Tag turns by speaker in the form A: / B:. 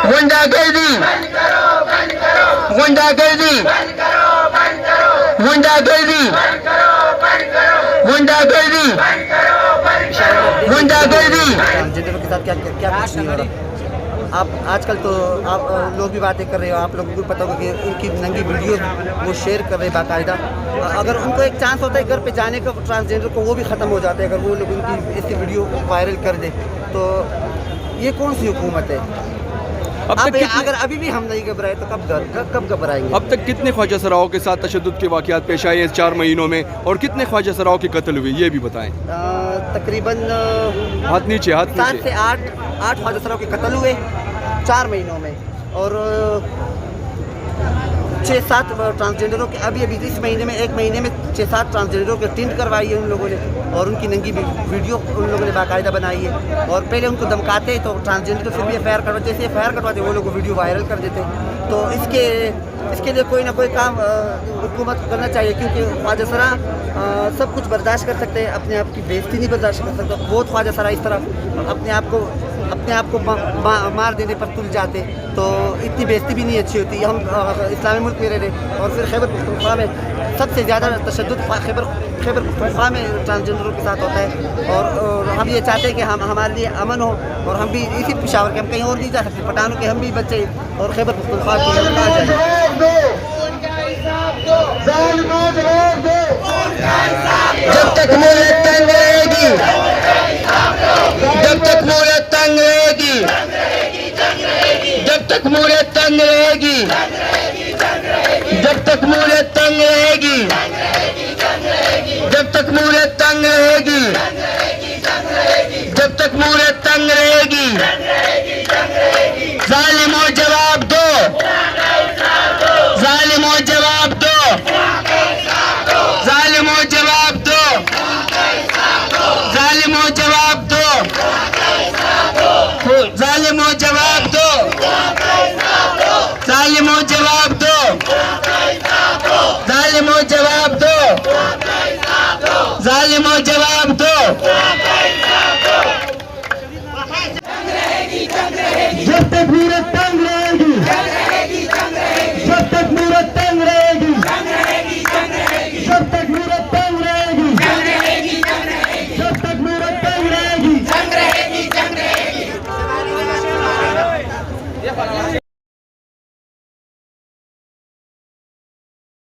A: गुंडागर्दी, गुंडागर्दी, गुंडागर्दी, गुंडागर्दी, गुंडागर्दी।
B: ट्रांसजेंडरों के साथ क्या क्या कुछ नहीं हो रहा। आप आजकल तो आप लोग भी बातें कर रहे हो, आप लोगों को पता होगा कि उनकी नंगी वीडियो वो शेयर कर रहे बाकायदा। अगर उनको एक चांस होता है घर पे जाने का ट्रांसजेंडर को, वो भी ख़त्म हो जाता है अगर वो लोग उनकी ऐसी वीडियो वायरल कर दे। तो ये कौन सी हुकूमत है?
C: अब तक
B: अगर अभी भी हम नहीं घबराए तो कब घबराएंगे?
C: अब तक कितने ख्वाजा सराओं के साथ तशद्दुद के वाक़यात पेश आए इस 4 महीनों में, और कितने ख्वाजा सराओं के कत्ल हुए ये भी बताएं।
B: तकरीबन
C: हाथ नीचे, हाथ
B: 7
C: नीचे।
B: से 8 ख्वाजा सराओं के कत्ल हुए 4 महीनों में, और 6-7 ट्रांसजेंडरों के अभी इस महीने में, 1 महीने में 6-7 ट्रांसजेंडरों के टिंट करवाई है उन लोगों ने, और उनकी नंगी वीडियो उन लोगों ने बाकायदा बनाई है। और पहले उनको धमकाते तो ट्रांसजेंडर तो फिर भी FIR करवाते, जैसे FIR कटवाते वो लोग वीडियो वायरल कर देते। तो इसके लिए कोई ना कोई काम हुकूमत को करना चाहिए, क्योंकि ख्वाजा सरा सब कुछ बर्दाश्त कर सकते हैं, अपने आप की बेइज्जती नहीं बर्दाश्त कर सकता। बहुत ख्वाजा सरा इस तरह अपने आप को मार देने पर तुल जाते, तो इतनी बेइज्जती भी नहीं अच्छी होती। हम इस्लामी मुल्क में रह रहे, और फिर खैबर पख्तूनख्वा में सबसे ज़्यादा तशद्दुद खैबर पख्तूनख्वा में ट्रांसजेंडरों के साथ होता है। और हम ये चाहते हैं कि हमारे लिए अमन हो, और हम भी इसी पेशावर के, हम कहीं और नहीं जा सकते, पठानों के हम भी बच्चे और खैबर पख्तूनख्वा के हम कहाँ जाएंगे।
A: जब तक मोहलत तंग रहेगी, जब तक मोहलत तंग रहेगी, जब तक मोहलत तंग रहेगी, जब तक मोहलत तंग रहेगी, जब तक मोहलत तंग रहेगी, जब तक मोहलत तंग रहेगी, जालिमों जवाब दो, जालिमों जवाब दो, जालिमों जवाब दो, जालिमों जवाब दो, जालिमों जवाब दो, जालिमों जवाब दो, जालिमों जवाब दो, जालिमों जवाब दो। जब तक पूरे तंग